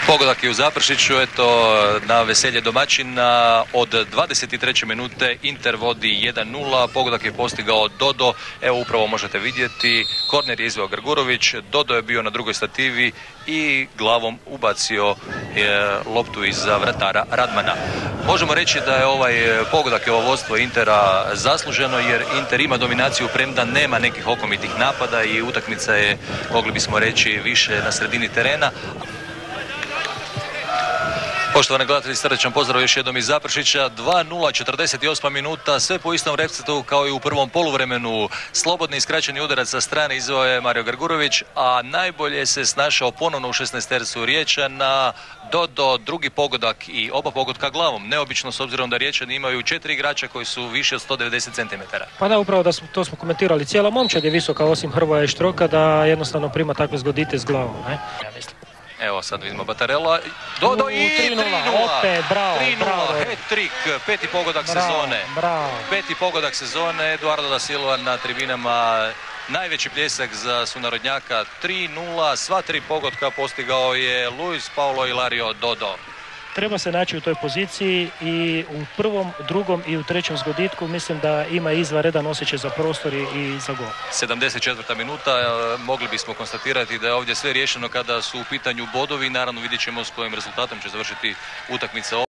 Pogodak je u Zaprešiću, eto, na veselje domaćina od 23. minute Inter vodi 1-0, pogodak je postigao Dodo, evo upravo možete vidjeti, korner je izveo Grgurović, Dodo je bio na drugoj stativi i glavom ubacio loptu iza vratara Radmana. Možemo reći da je ovaj pogodak i ovo vodstvo Intera zasluženo, jer Inter ima dominaciju premda nema nekih okomitih napada i utakmica je, mogli bismo reći, više na sredini terena. Poštovani gledatelji, srdečan pozdrav još jednom iz Zaprešića. 2-0, 48 minuta, sve po istom receptu kao i u prvom poluvremenu. Slobodni i skraćeni udarac sa strane izveo je Mario Grgurović, a najbolje se snašao ponovno u 16-tercu Riječana Dodo, drugi pogodak i oba pogotka glavom. Neobično s obzirom da Riječani imaju 4 igrača koji su više od 190 cm. Pa da, upravo to smo komentirali. Cijela momčad je visoka osim Hrvoja i Štroka, da jednostavno prima takve zgodite s glavom. Ja mislim. Evo sad vidimo Batarella, Dodo i 3-0, opet, bravo, 3-0, hat-trick, peti pogodak sezone. Peti pogodak sezone, Eduardo da Silva na tribinama, najveći pljesak za sunarodnjaka, 3-0, sva tri pogotka postigao je Luis Paulo Ilario Dodo. Treba se naći u toj poziciji i u prvom, drugom i u trećem zgoditku mislim da ima izvanredan osjećaj za prostor i za gol. 74. minuta, mogli bismo konstatirati da je ovdje sve riješeno kada su u pitanju bodovi. Naravno vidjet ćemo s kojim rezultatom će završiti utakmica.